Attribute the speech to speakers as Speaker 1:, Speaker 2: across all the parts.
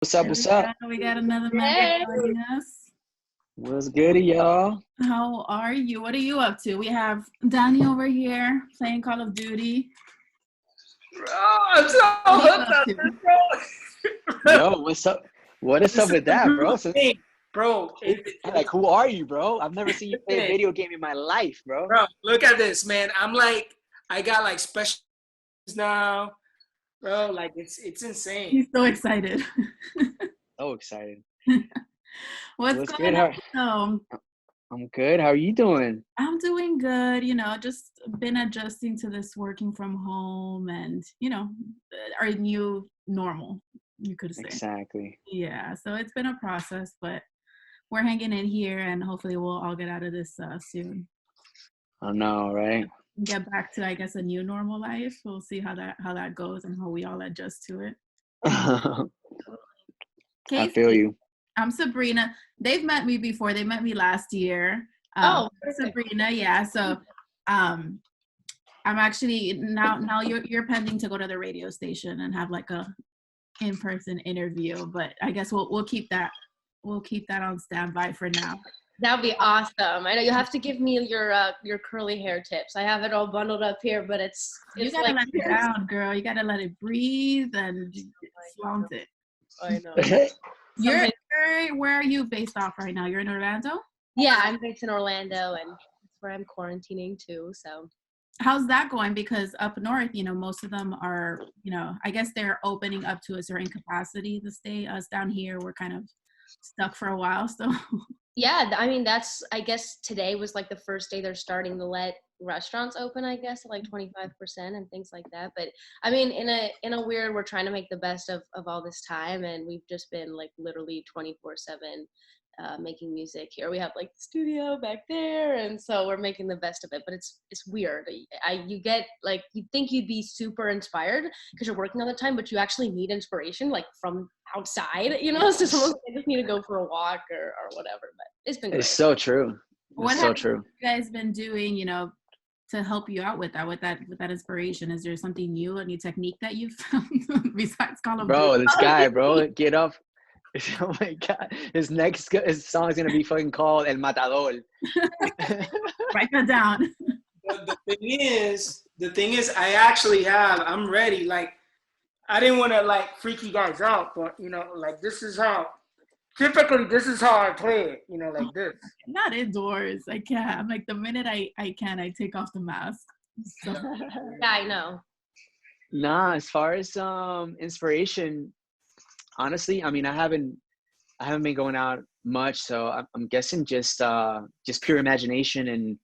Speaker 1: What's up? What's up?
Speaker 2: We got another member
Speaker 3: Hey.
Speaker 2: joining us.
Speaker 1: What's good, y'all?
Speaker 2: How are you? What are you up to? We have Danny over here playing Call of Duty.
Speaker 3: Bro, I'm so hooked on this, bro.
Speaker 1: Yo, what's up? What is up with that, bro?
Speaker 3: Bro,
Speaker 1: Like, who are you, bro? I've never seen you play a video game in my life, bro.
Speaker 3: bro, look at this, man. I'm like, I got like specials now, bro. Like, it's insane.
Speaker 2: He's so excited.
Speaker 1: So excited.
Speaker 2: What's
Speaker 1: good?
Speaker 2: going on?
Speaker 1: I'm good. How are you doing?
Speaker 2: I'm doing good. Just been adjusting to this working from home and, our new normal, you could say.
Speaker 1: Exactly.
Speaker 2: Yeah, so it's been a process, but we're hanging in here and hopefully we'll all get out of this soon.
Speaker 1: I know, right?
Speaker 2: Get back to, I guess, a new normal life. We'll see how that goes and how we all adjust to it.
Speaker 1: I
Speaker 2: Casey,
Speaker 1: feel you.
Speaker 2: I'm Sabrina. They've met me before. They met me last year. Sabrina, yeah. So I'm actually now you're pending to go to the radio station and have like a in-person interview, but I guess we'll keep that on standby for now.
Speaker 4: That'd be awesome. I know you have to give me your curly hair tips. I have it all bundled up here, but
Speaker 2: you gotta let it down, girl. You gotta let it breathe and flaunt it.
Speaker 4: I know.
Speaker 2: Where are you based off right now? You're in Orlando?
Speaker 4: Yeah, I'm based in Orlando, and that's where I'm quarantining too. So,
Speaker 2: how's that going? Because up north, most of them are, I guess they're opening up to a certain capacity to stay. Us down here, we're kind of stuck for a while. So,
Speaker 4: yeah, I mean, I guess today was like the first day they're starting to let restaurants open, I guess, at like 25% and things like that. But I mean, in a weird, we're trying to make the best of all this time, and we've just been like literally 24/7 making music here. We have like the studio back there, and so we're making the best of it. But it's weird. You get like, you think you'd be super inspired because you're working all the time, but you actually need inspiration like from outside, So someone I just need to go for a walk or whatever. But it's been great.
Speaker 1: It's so true.
Speaker 2: What
Speaker 1: so
Speaker 2: have
Speaker 1: true.
Speaker 2: you guys been doing, to help you out with that inspiration? Is there something new, a new technique that you've found besides Call of Duty?
Speaker 1: Bro, this guy, bro, get up. Oh my God, his song is gonna be fucking called El Matador.
Speaker 2: Write that down.
Speaker 3: The thing is, I'm ready. Like, I didn't want to like freak you guys out, but like this is how I play it. Like this.
Speaker 2: Not indoors. I can't. I'm like, the minute I can, I take off the mask. So.
Speaker 4: Yeah, I know.
Speaker 1: Nah, as far as inspiration, honestly, I mean, I haven't been going out much, so I'm guessing just pure imagination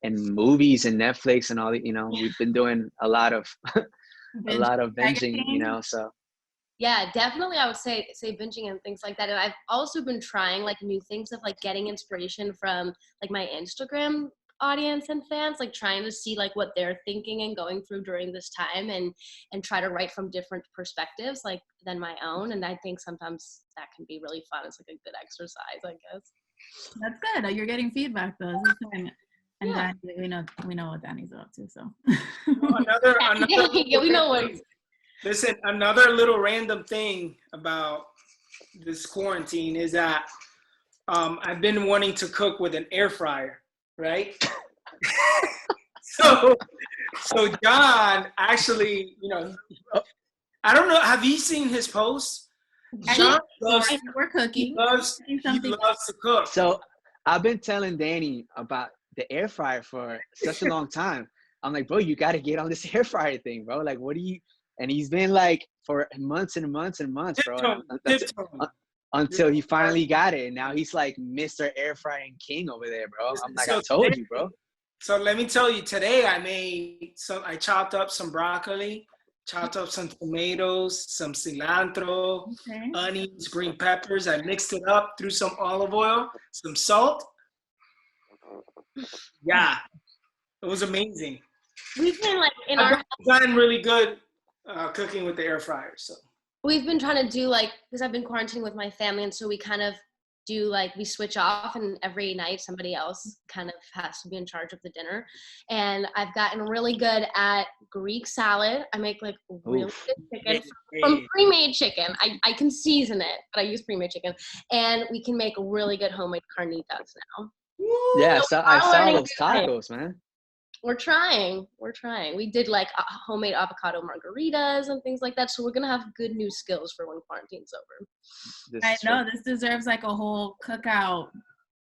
Speaker 1: and movies and Netflix and all the, we've been doing a lot of binging, so.
Speaker 4: Yeah, definitely. I would say binging and things like that. And I've also been trying like new things of like getting inspiration from like my Instagram audience and fans, like trying to see like what they're thinking and going through during this time and try to write from different perspectives like than my own. And I think sometimes that can be really fun. It's like a good exercise, I guess.
Speaker 2: That's good. You're getting feedback though. And yeah. Danny, we know what Danny's up to. So
Speaker 3: another
Speaker 4: yeah, we know what.
Speaker 3: Listen, another little random thing about this quarantine is that I've been wanting to cook with an air fryer, right? so John actually, I don't know. Have you seen his posts? John
Speaker 2: we're cooking.
Speaker 3: He loves to cook.
Speaker 1: So I've been telling Danny about the air fryer for such a long time. I'm like, bro, you got to get on this air fryer thing, bro. Like, what do you? And he's been like for months and months and months, bro. Until he finally got it. And now he's like Mr. Air Frying King over there, bro. I'm like, I told you, bro.
Speaker 3: So let me tell you, today I chopped up some broccoli, chopped up some tomatoes, some cilantro, onions, green peppers. I mixed it up, threw some olive oil, some salt. Yeah, it was amazing.
Speaker 4: We've been like
Speaker 3: I've gotten really good cooking with the air fryer. So
Speaker 4: we've been trying to do like, because I've been quarantining with my family, and so we kind of do like, we switch off, and every night somebody else kind of has to be in charge of the dinner. And I've gotten really good at Greek salad. I make like really good chicken from pre-made chicken. I can season it, but I use pre-made chicken. And we can make really good homemade carnitas now.
Speaker 1: Yeah,
Speaker 4: So
Speaker 1: I saw those tacos, man.
Speaker 4: We're trying. We did like homemade avocado margaritas and things like that. So we're going to have good new skills for when quarantine's over.
Speaker 2: I know, this deserves like a whole cookout.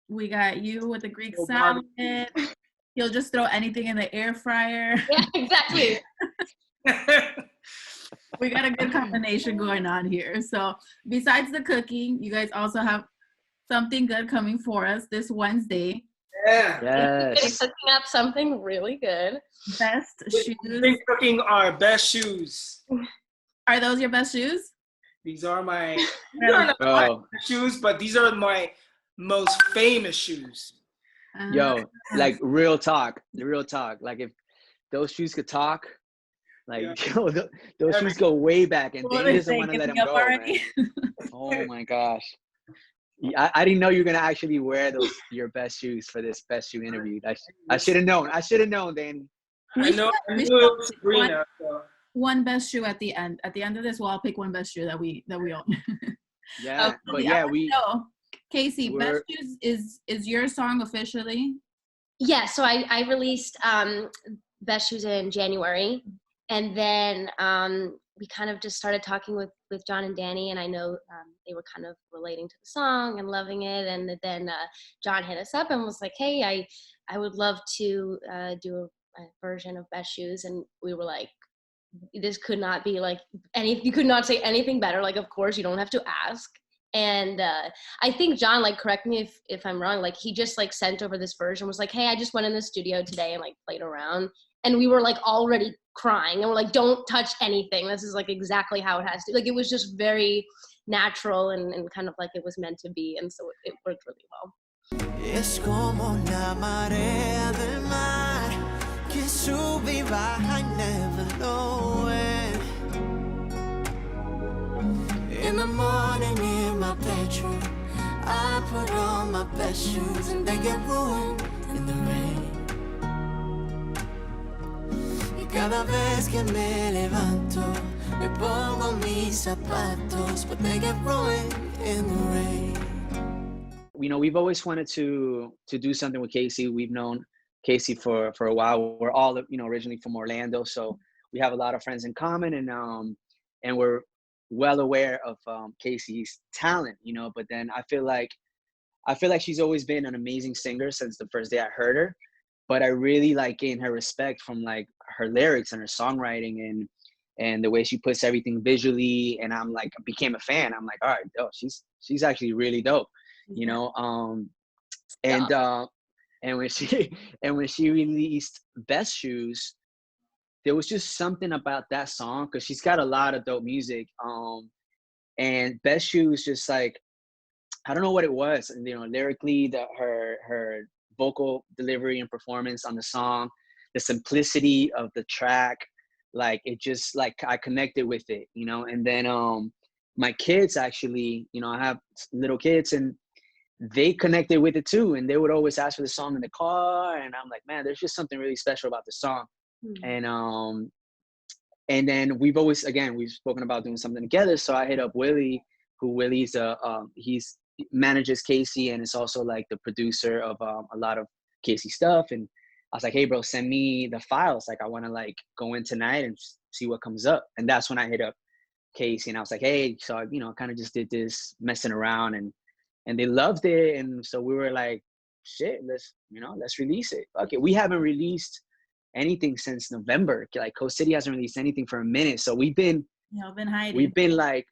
Speaker 2: We got you with the Greek salad. He'll just throw anything in the air fryer.
Speaker 4: Yeah, exactly.
Speaker 2: We got a good combination going on here. So besides the cooking, you guys also have something good coming for us this Wednesday.
Speaker 3: Yeah.
Speaker 1: Yes.
Speaker 4: Cooking up something really good.
Speaker 2: Best shoes.
Speaker 3: We're cooking our best shoes.
Speaker 2: Are those your best shoes?
Speaker 3: These are my shoes, but these are my most famous shoes.
Speaker 1: Yo, like real talk. Like if those shoes could talk, like yo, those shoes go way back, and Danny doesn't want to let them go, man. Oh my gosh. I didn't know you were gonna actually wear your best shoes for this best shoe interview. I should have known. Danny.
Speaker 3: I know it was Sabrina.
Speaker 2: One best shoe at the end. At the end of this, we'll all pick one best shoe that we own.
Speaker 1: Yeah, but yeah,
Speaker 2: Casey, best shoes is your song officially?
Speaker 4: Yeah, so I released Best Shoes in January, and then we kind of just started talking with John and Danny, and I know they were kind of relating to the song and loving it, and then John hit us up and was like, hey, I would love to do a version of Best Shoes, and we were like, this could not be like you could not say anything better. Like, of course, you don't have to ask. And I think John, like, correct me if I'm wrong, like he just like sent over this version, was like, hey, I just went in the studio today and like played around, and we were like already crying, and we're like, don't touch anything, this is like exactly how it has to, like, it was just very natural and kind of like it was meant to be, and so it worked really well. Es como la marea del mar que sube y baja, I never know it. In the morning in my bedroom, I put on my best shoes and they get ruined in the rain. Y cada vez que me levanto, me pongo mis zapatos, but they get ruined in the rain.
Speaker 1: You know, we've always wanted to do something with Casey. We've known Casey for a while. We're all, you know, originally from Orlando, so we have a lot of friends in common, and we're well aware of Casey's talent, you know. But then I feel like she's always been an amazing singer since the first day I heard her. But I really like gained her respect from like her lyrics and her songwriting and the way she puts everything visually. And I'm like, became a fan. I'm like, all right, dope. She's actually really dope, you know. And when she released Best Shoes, there was just something about that song, because she's got a lot of dope music. And Best Shoes, just like, I don't know what it was, you know, lyrically, her vocal delivery and performance on the song, the simplicity of the track, like it just like I connected with it, you know. And then my kids actually, you know, I have little kids, and they connected with it too, and they would always ask for the song in the car, and I'm like, man, there's just something really special about the song. And then we've spoken about doing something together. So I hit up Willie, who Willie's he manages Casey and is also like the producer of a lot of Casey stuff. And I was like, hey bro, send me the files, like I want to like go in tonight and see what comes up. And that's when I hit up Casey, and I was like, hey, so you know, I kind of just did this messing around, and they loved it. And so we were like, shit, let's release it. Okay, we haven't released anything since November. Like Coast City hasn't released anything for a minute, so we've been hiding. We've been like,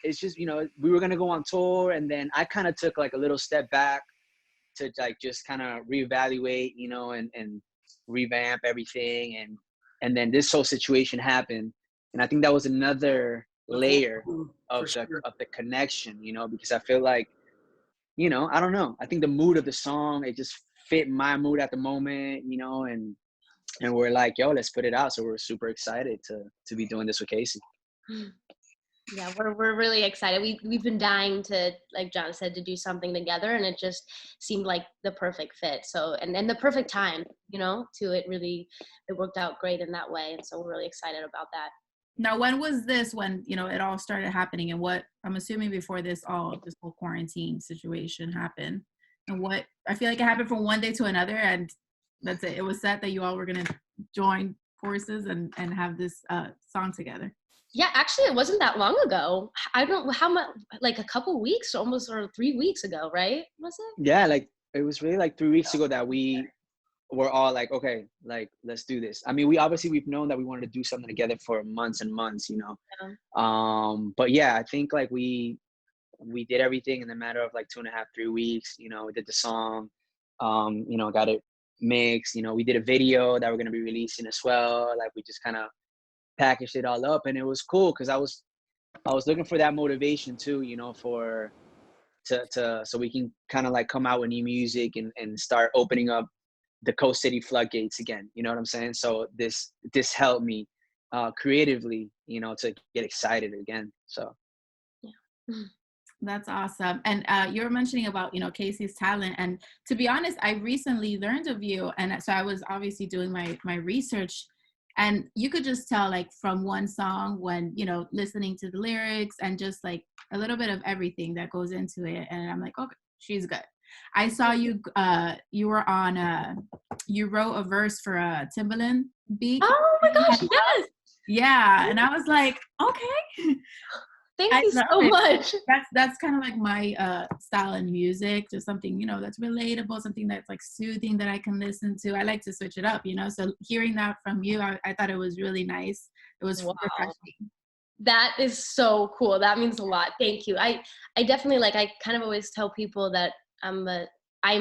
Speaker 1: it's just, you know, we were gonna go on tour, and then I kind of took like a little step back to like just kind of reevaluate, you know, and revamp everything, and then this whole situation happened, and I think that was another layer of the connection, you know, because I feel like, you know, I don't know, I think the mood of the song, it just fit my mood at the moment, you know, and we're like, yo, let's put it out. So we're super excited to be doing this with Casey.
Speaker 4: Yeah, we're really excited. We've been dying to, like John said, to do something together, and it just seemed like the perfect fit. So and the perfect time, to it worked out great in that way, and so we're really excited about that.
Speaker 2: Now, when was this when, it all started happening, and what, I'm assuming before this whole quarantine situation happened, and what, I feel like it happened from one day to another, and that's it. It was set that you all were going to join forces and have this song together.
Speaker 4: Yeah, actually, it wasn't that long ago. I don't know how much, like a couple weeks, almost, or 3 weeks ago, right? Was it?
Speaker 1: Yeah, like it was really like 3 weeks ago that we were all like, okay, like let's do this. I mean, we've known that we wanted to do something together for months and months,
Speaker 4: Yeah.
Speaker 1: But yeah, I think like we did everything in a matter of like 2.5, 3 weeks. We did the song, got it mixed. We did a video that we're gonna be releasing as well. Like we just kind of packaged it all up, and it was cool because I was looking for that motivation too, so we can kind of like come out with new music and start opening up the Coast City floodgates again. You know what I'm saying? So this helped me creatively, to get excited again. So
Speaker 4: Yeah.
Speaker 2: That's awesome. And you were mentioning about, Casey's talent. And to be honest, I recently learned of you. And so I was obviously doing my research, and you could just tell, like, from one song when, listening to the lyrics and just like a little bit of everything that goes into it. And I'm like, okay, she's good. I saw you, you were on, you wrote a verse for Timbaland beat.
Speaker 4: Oh my gosh, yes.
Speaker 2: Yeah. And I was like, okay.
Speaker 4: Thank you so much.
Speaker 2: That's kind of like my style in music, just something, that's relatable, something that's like soothing that I can listen to. I like to switch it up, so hearing that from you, I thought it was really nice. It was refreshing.
Speaker 4: That is so cool. That means a lot. Thank you. I definitely, like, I kind of always tell people that I'm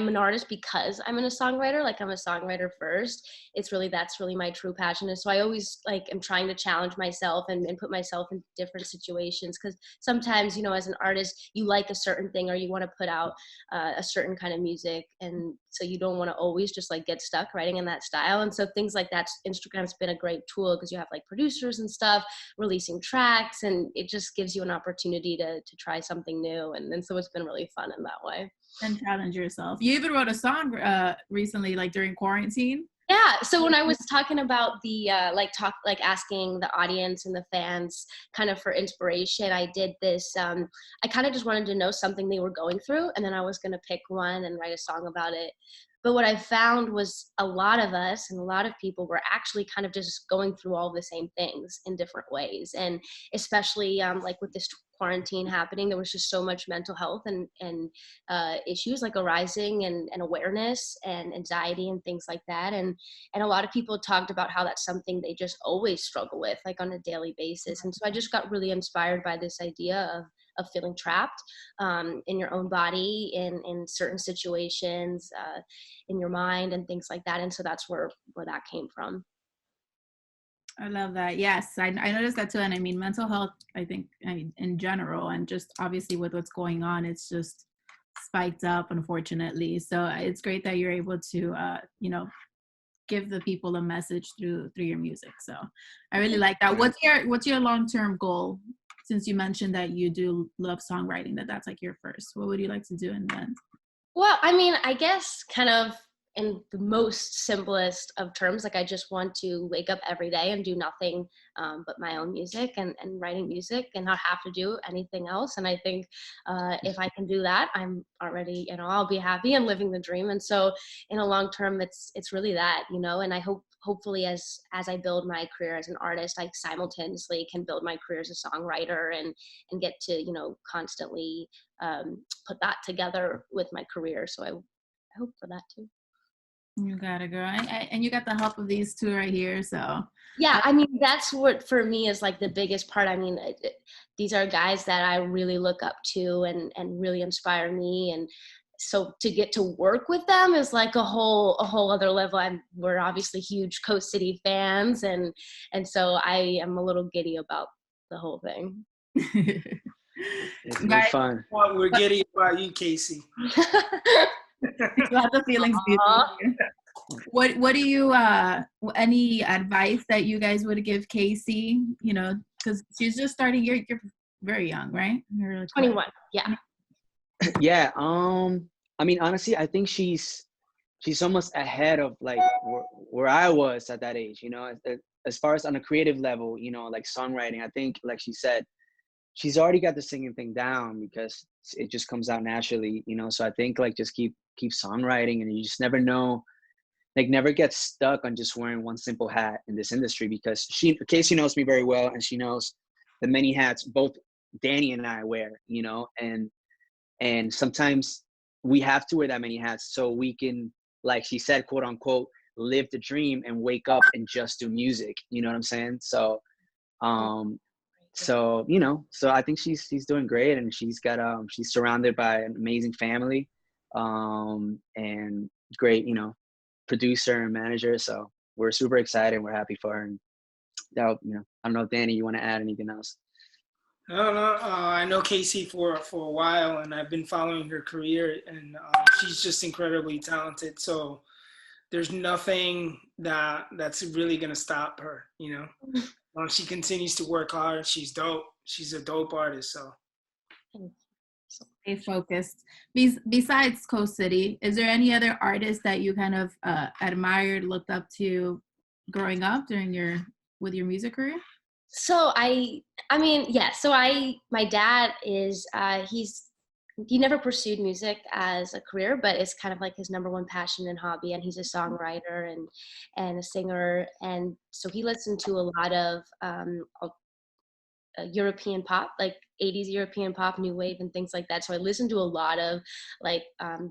Speaker 4: an artist because I'm a songwriter. Like, I'm a songwriter first. That's really my true passion. And so I always, like, am trying to challenge myself and put myself in different situations. Because sometimes, as an artist, you like a certain thing, or you want to put out a certain kind of music. And so you don't want to always just like get stuck writing in that style. And so things like that, Instagram's been a great tool because you have like producers and stuff releasing tracks, and it just gives you an opportunity to try something new. And so it's been really fun in that way.
Speaker 2: And challenge yourself. You even wrote a song recently, like during quarantine.
Speaker 4: Yeah. So when I was talking about the asking the audience and the fans kind of for inspiration, I did this. I kind of just wanted to know something they were going through, and then I was going to pick one and write a song about it. But what I found was a lot of us and a lot of people were actually kind of just going through all the same things in different ways. And especially like with this quarantine happening, there was just so much mental health and issues like arising, and awareness and anxiety and things like that. And a lot of people talked about how that's something they just always struggle with, like on a daily basis. And so I just got really inspired by this idea of feeling trapped in your own body, in certain situations, in your mind and things like that. And so that's where that came from.
Speaker 2: I love that. Yes, I noticed that too. And I mean, mental health, I think in general, and just obviously with what's going on, it's just spiked up, unfortunately. So it's great that you're able to, give the people a message through your music. So I really like that. What's your long-term goal? Since you mentioned that you do love songwriting, that's like your first, what would you like to do in the end?
Speaker 4: Well, I mean, I guess kind of in the most simplest of terms, like I just want to wake up every day and do nothing but my own music and writing music, and not have to do anything else. And I think if I can do that, I'm already, I'll be happy and living the dream. And so in a long term, it's really that, and I hopefully as I build my career as an artist, I simultaneously can build my career as a songwriter and get to, constantly put that together with my career. So I hope for that too.
Speaker 2: You got it, girl. And you got the help of these two right here. So
Speaker 4: yeah, I mean, that's what for me is like the biggest part. I mean, these are guys that I really look up to and really inspire me. And so to get to work with them is like a whole other level. We're obviously huge Coast City fans, and so I am a little giddy about the whole thing.
Speaker 1: It's been fun.
Speaker 3: Well, we're giddy about you, Casey.
Speaker 2: Lots of feelings. What do you any advice that you guys would give Casey, because she's just starting, you're very young, right? You're like
Speaker 4: 21. Yeah.
Speaker 1: Yeah. I mean, honestly, I think she's almost ahead of like where I was at that age, you know, as far as on a creative level, you know, like songwriting. I think, like she said, she's already got the singing thing down because it just comes out naturally, you know. So I think like just keep songwriting, and you just never know, like never get stuck on just wearing one simple hat in this industry, because Casey knows me very well, and she knows the many hats both Danny and I wear, you know, and sometimes we have to wear that many hats so we can, like she said, quote unquote, live the dream and wake up and just do music. You know what I'm saying? So, you know, so I think she's doing great, and she's got she's surrounded by an amazing family, and great, you know, producer and manager. So we're super excited. We're happy for her. And that, you know, I don't know, Danny, you want to add anything else?
Speaker 3: No. I know Casey for a while, and I've been following her career, and she's just incredibly talented. So there's nothing that's really gonna stop her. You know, she continues to work hard. She's dope. She's a dope artist. So
Speaker 2: stay focused. Besides Coast City, is there any other artist that you kind of admired, looked up to growing up with your music career?
Speaker 4: So I mean, yeah. So my dad is he never pursued music as a career, but it's kind of like his number one passion and hobby. And he's a songwriter and a singer. And so he listened to a lot of European pop, like 80s European pop, new wave, and things like that. So I listened to a lot of like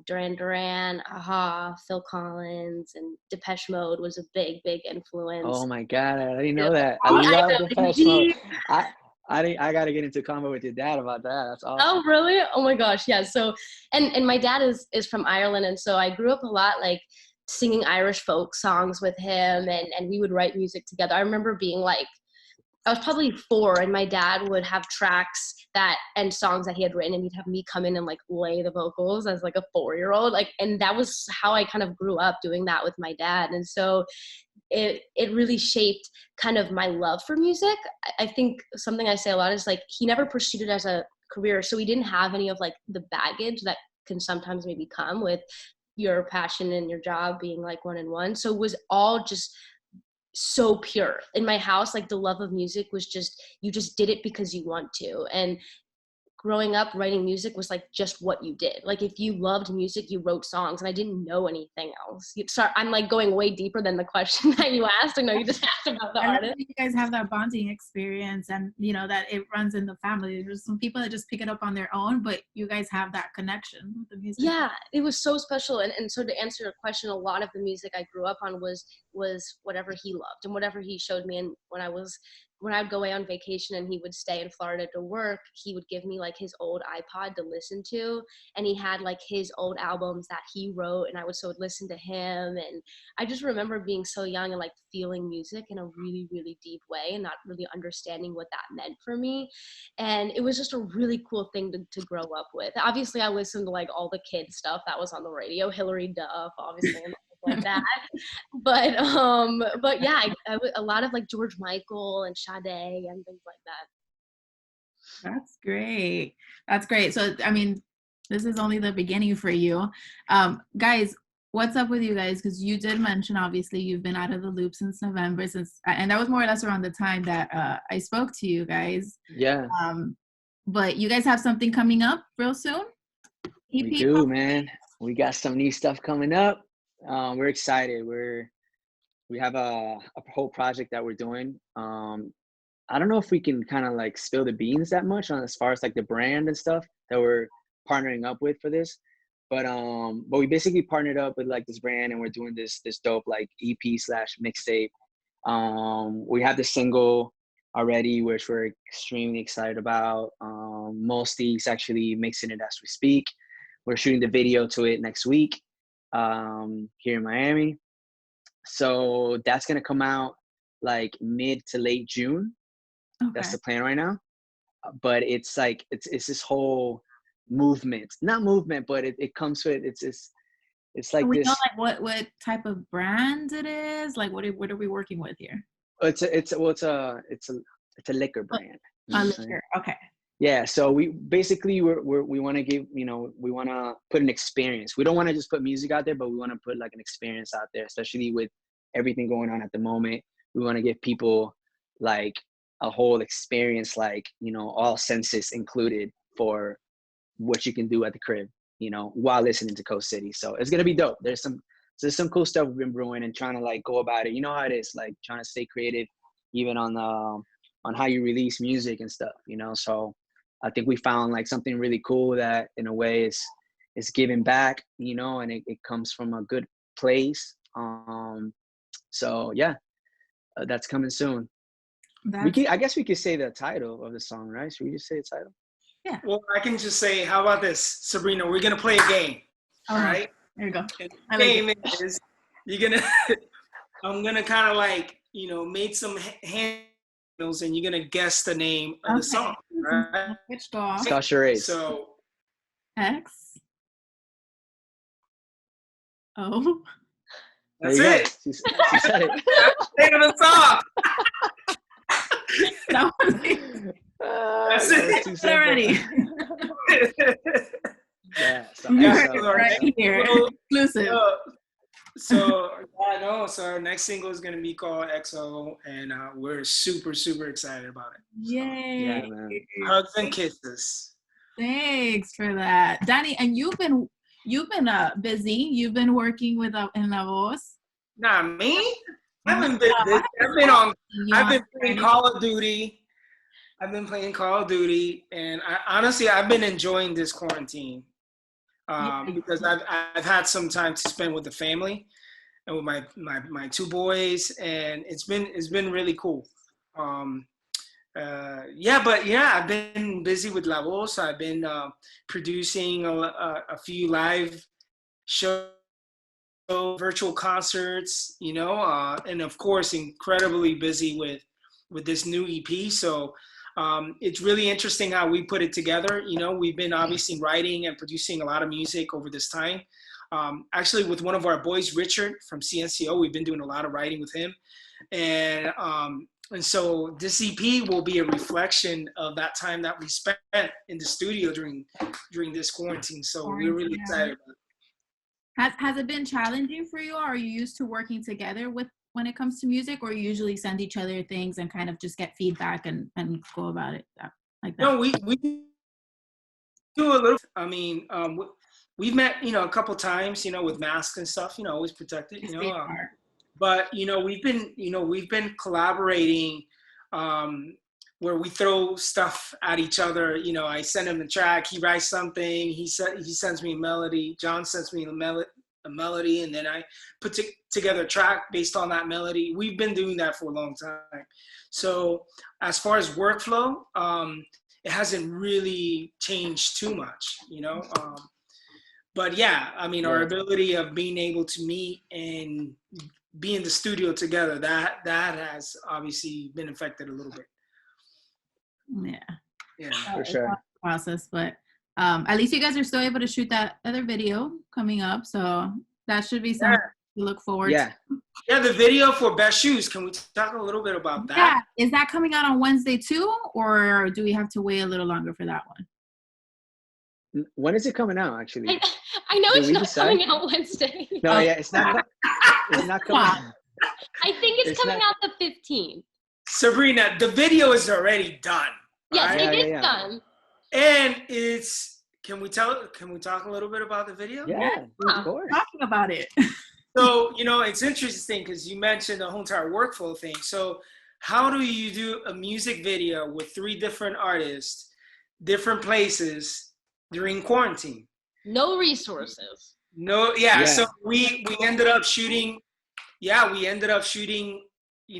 Speaker 4: Duran Duran, Aha, Phil Collins, and Depeche Mode was a big influence.
Speaker 1: Oh my God, I didn't know that. I love Depeche Mode. I got to get into combo with your dad about that. That's awesome.
Speaker 4: Oh, really? Oh my gosh, yeah. So, and my dad is from Ireland, and so I grew up a lot like singing Irish folk songs with him, and we would write music together. I remember being like, I was probably 4, and my dad would have tracks and songs that he had written, and he'd have me come in and like lay the vocals as like a 4-year-old, like, and that was how I kind of grew up doing that with my dad. And so it really shaped kind of my love for music. I think something I say a lot is like, he never pursued it as a career, so he didn't have any of like the baggage that can sometimes maybe come with your passion and your job being like one and one. So it was all just so pure in my house. Like the love of music was just, you just did it because you want to. And growing up, writing music was like just what you did. Like if you loved music, you wrote songs, and I didn't know anything else. Sorry, I'm like going way deeper than the question that you asked. I know you just asked about the artist.
Speaker 2: You guys have that bonding experience, and you know that it runs in the family. There's some people that just pick it up on their own, but you guys have that connection with the music.
Speaker 4: Yeah, it was so special. And so to answer your question, a lot of the music I grew up on was whatever he loved and whatever he showed me. And when I would go away on vacation and he would stay in Florida to work, he would give me like his old iPod to listen to. And he had like his old albums that he wrote, and I would listen to him. And I just remember being so young and like feeling music in a really, really deep way and not really understanding what that meant for me. And it was just a really cool thing to grow up with. Obviously, I listened to like all the kid stuff that was on the radio, Hillary Duff, obviously, and like that. But yeah, a lot of like George Michael and Sade and things like that.
Speaker 2: That's great. That's great. So, I mean, this is only the beginning for you. Guys, what's up with you guys? Because you did mention, obviously, you've been out of the loop since November, and that was more or less around the time that I spoke to you guys.
Speaker 1: Yeah.
Speaker 2: But you guys have something coming up real soon?
Speaker 1: We do, man. We got some new stuff coming up. We're excited. We have a whole project that we're doing. I don't know if we can kind of like spill the beans that much on as far as like the brand and stuff that we're partnering up with for this, but we basically partnered up with like this brand, and we're doing this dope like EP/mixtape. We have the single already, which we're extremely excited about. Mosty's actually mixing it as we speak. We're shooting the video to it next week here in Miami. So that's gonna come out like mid to late June. Okay. That's the plan right now. But it's like it's this whole movement, not movement, but it comes with it's like
Speaker 2: we
Speaker 1: this.
Speaker 2: Know like what type of brand it is. Like what are we working with here?
Speaker 1: It's a liquor brand.
Speaker 2: A liquor. Okay.
Speaker 1: Yeah, so we basically we want to give, you know, we want to put an experience. We don't want to just put music out there, but we want to put like an experience out there, especially with everything going on at the moment. We want to give people like a whole experience, like, you know, all senses included for what you can do at the crib, you know, while listening to Coast City. So it's gonna be dope. There's some cool stuff we've been brewing and trying to like go about it. You know how it is, like trying to stay creative, even on how you release music and stuff, you know. So I think we found like something really cool that in a way is giving back, you know, and it comes from a good place. So yeah, that's coming soon. I guess we could say the title of the song, right? Should we just say the title?
Speaker 2: Yeah.
Speaker 3: Well, I can just say, how about this, Sabrina? We're gonna play a game. All right.
Speaker 2: There you go.
Speaker 3: And the game is I'm gonna kind of like, you know, make some handles, and you're gonna guess the name of the song. Right?
Speaker 2: Which dog?
Speaker 1: Scott charades.
Speaker 3: So
Speaker 2: X. O.
Speaker 3: That's it.
Speaker 1: She said it.
Speaker 3: That's the name of the song. That's it.
Speaker 2: Already.
Speaker 1: Yeah.
Speaker 2: Right here. Exclusive.
Speaker 3: So I know. So our next single is gonna be called XO, and we're super excited about it.
Speaker 2: Yay!
Speaker 1: Yeah, man.
Speaker 3: Hugs and kisses.
Speaker 2: Thanks for that, Danny. And you've been busy. You've been working with in La Voz.
Speaker 3: Nah, me. I've been playing Call of Duty. And I've been enjoying this quarantine because I've had some time to spend with the family and with my two boys, and it's been really cool. I've been busy with La Voz. I've been producing a few live shows, virtual concerts, you know, and of course incredibly busy with this new EP. So it's really interesting how we put it together. You know, we've been obviously writing and producing a lot of music over this time. Actually, with one of our boys, Richard from CNCO, we've been doing a lot of writing with him. And so this EP will be a reflection of that time that we spent in the studio during this quarantine. So we're really excited about it.
Speaker 2: Has it been challenging for you, or are you used to working together when it comes to music, or you usually send each other things and kind of just get feedback and go about it like that?
Speaker 3: No, we do a little. I mean, we've met, you know, a couple times, you know, with masks and stuff, you know, always protected, you know. But you know, we've been collaborating where we throw stuff at each other. You know, I send him a track, he writes something, he sends me a melody, John sends me a melody, and then I put together a track based on that melody. We've been doing that for a long time. So as far as workflow, it hasn't really changed too much, you know. But yeah, I mean, our ability of being able to meet and be in the studio together, that has obviously been affected a little bit.
Speaker 2: Yeah,
Speaker 1: for sure.
Speaker 2: Process, but at least you guys are still able to shoot that other video coming up, so that should be something to look forward to.
Speaker 3: Yeah, the video for Best Shoes. Can we talk a little bit about that?
Speaker 2: Yeah, is that coming out on Wednesday too, or do we have to wait a little longer for that one?
Speaker 1: When is it coming out, actually?
Speaker 4: I know it's not coming out Wednesday.
Speaker 1: No, yeah, it's not. It's not coming out.
Speaker 4: I think it's coming out the 15th.
Speaker 3: Sabrina, the video is already done.
Speaker 4: Yes,
Speaker 3: right?
Speaker 4: it is done.
Speaker 3: And it's, can we talk a little bit about the video?
Speaker 1: Yeah, of course.
Speaker 2: Talking about it.
Speaker 3: So, you know, it's interesting because you mentioned the whole entire workflow thing. So how do you do a music video with 3 different artists, different places during quarantine?
Speaker 4: No resources.
Speaker 3: No, so we ended up shooting, you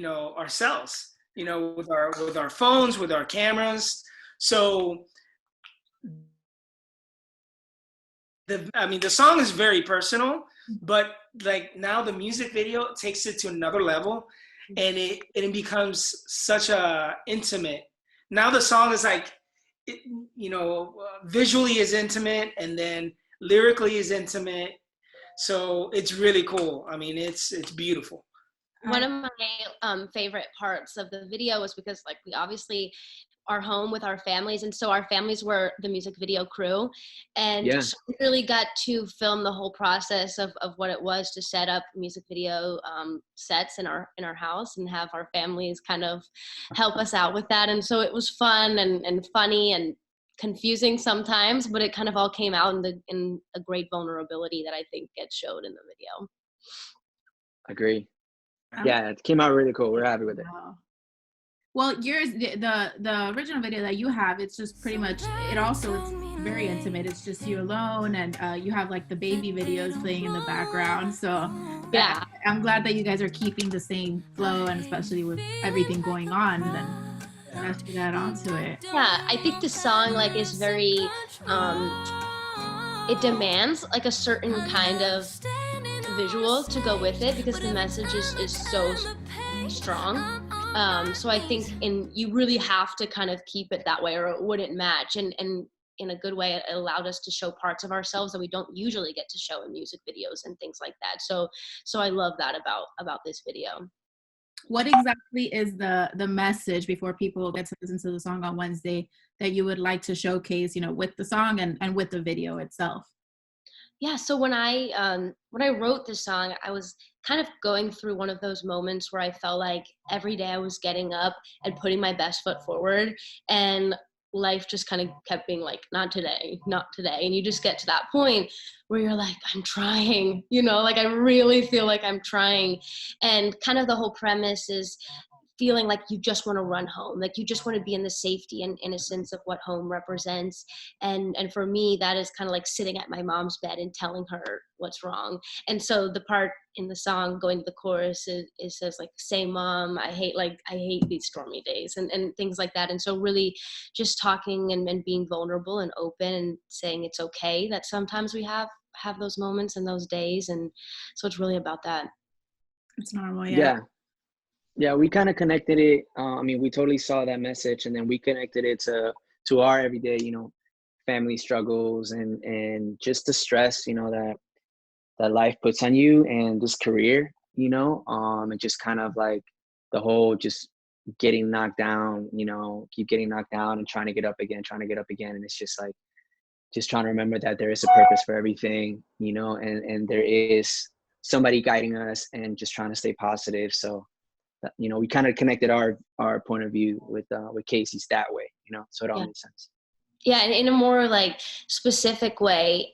Speaker 3: know, ourselves, you know, with our phones, with our cameras. So the song is very personal, but like now the music video takes it to another level, and it becomes such a intimate. Now the song is like, you know, visually is intimate, and then lyrically is intimate. So it's really cool. I mean, it's beautiful.
Speaker 4: One of my favorite parts of the video was because, like, we obviously our home with our families. And so our families were the music video crew. And
Speaker 1: Yeah.
Speaker 4: so we really got to film the whole process of what it was to set up music video sets in our house and have our families kind of help us out with that. And so it was fun and funny and confusing sometimes, but it kind of all came out in a great vulnerability that I think gets showed in the video.
Speaker 1: Agree. Yeah, it came out really cool. We're happy with it.
Speaker 2: Wow. Well, yours, the original video that you have, it's just pretty much, it also is very intimate. It's just you alone, and you have like the baby videos playing in the background. So
Speaker 4: yeah,
Speaker 2: I'm glad that you guys are keeping the same flow, and especially with everything going on, then let's get that onto it.
Speaker 4: Yeah, I think the song like is very, it demands like a certain kind of visual to go with it because the message is so strong. So I think you really have to kind of keep it that way or it wouldn't match. And in a good way, it allowed us to show parts of ourselves that we don't usually get to show in music videos and things like that. So I love that about this video.
Speaker 2: What exactly is the message, before people get to listen to the song on Wednesday, that you would like to showcase, with the song and with the video itself?
Speaker 4: Yeah, so when I wrote this song, I was kind of going through one of those moments where I felt like every day I was getting up and putting my best foot forward, and life just kind of kept being like, not today, not today. And you just get to that point where you're like, I'm trying, like I really feel like I'm trying. And kind of the whole premise is feeling like you just want to run home, like you just want to be in the safety and innocence of what home represents. And for me, that is kind of like sitting at my mom's bed and telling her what's wrong. And so the part in the song going to the chorus, it says like, say mom, I hate these stormy days and things like that. And so really just talking and being vulnerable and open and saying it's okay that sometimes we have those moments and those days. And so it's really about that.
Speaker 2: It's normal.
Speaker 1: Yeah, we kind of connected it. We totally saw that message, and then we connected it to our everyday, family struggles and just the stress, that life puts on you, and this career, and just kind of like the whole just getting knocked down, keep getting knocked down and trying to get up again. And it's just like, just trying to remember that there is a purpose for everything, and there is somebody guiding us, and just trying to stay positive. So, we kind of connected our point of view with Casey's that way, so it all makes sense.
Speaker 4: Yeah, and in a more like specific way,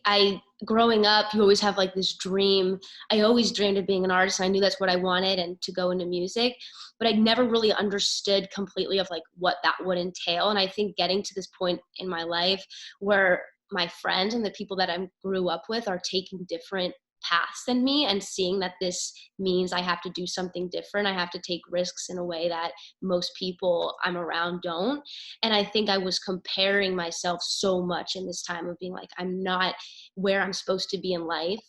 Speaker 4: growing up, you always have like this dream. I always dreamed of being an artist. I knew that's what I wanted and to go into music, but I never really understood completely of like what that would entail. And I think getting to this point in my life where my friends and the people that I grew up with are taking different paths than me and seeing that this means I have to do something different. I have to take risks in a way that most people I'm around don't. And I think I was comparing myself so much in this time of being like, I'm not where I'm supposed to be in life,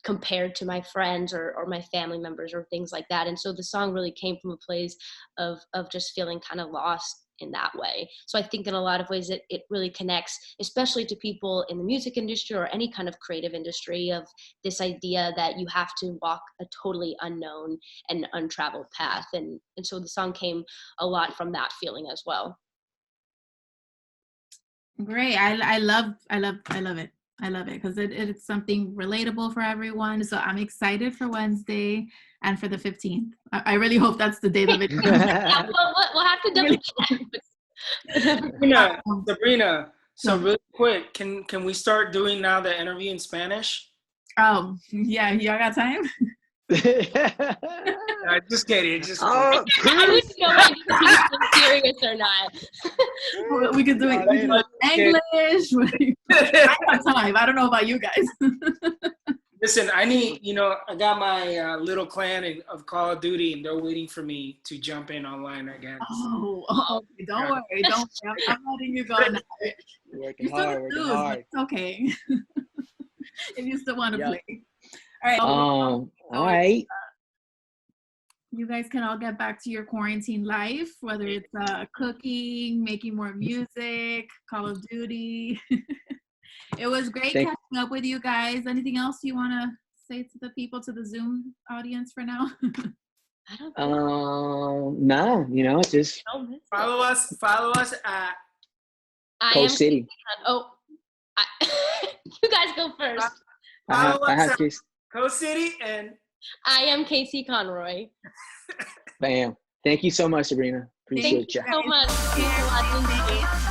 Speaker 4: compared to my friends or my family members or things like that. And so the song really came from a place of just feeling kind of lost in that way. So I think in a lot of ways it really connects, especially to people in the music industry or any kind of creative industry, of this idea that you have to walk a totally unknown and untraveled path. And so the song came a lot from that feeling as well.
Speaker 2: Great. I love it. I love it because it's something relatable for everyone. So I'm excited for Wednesday and for the 15th. I really hope that's the day that it comes.
Speaker 4: Yeah, we'll have to double check.
Speaker 3: Sabrina, so really quick, can we start doing now the interview in Spanish?
Speaker 2: Oh, yeah. Y'all got time?
Speaker 3: Just kidding.
Speaker 4: I didn't know if you were serious or not.
Speaker 2: We could do it in English. I have time. I don't know about you guys.
Speaker 3: Listen, I got my little clan of Call of Duty, and they're waiting for me to jump in online again.
Speaker 2: Oh, don't worry. I'm letting you go now.
Speaker 1: Working hard.
Speaker 2: It's okay. If you still want to play. All right.
Speaker 1: All right.
Speaker 2: You guys can all get back to your quarantine life, whether it's cooking, making more music, Call of Duty. It was great catching up with you guys. Anything else you want to say to the people, to the Zoom audience for now?
Speaker 4: I don't think
Speaker 1: nah, you know, just
Speaker 3: follow us at
Speaker 1: CoastCity.
Speaker 4: You guys go first.
Speaker 3: follow
Speaker 1: I
Speaker 3: us
Speaker 1: have
Speaker 3: at
Speaker 1: Casey.
Speaker 3: CoastCity, and
Speaker 4: I am Casey Conroy.
Speaker 1: Bam. Thank you so much, Sabrina. Appreciate you.
Speaker 4: Thank you so much.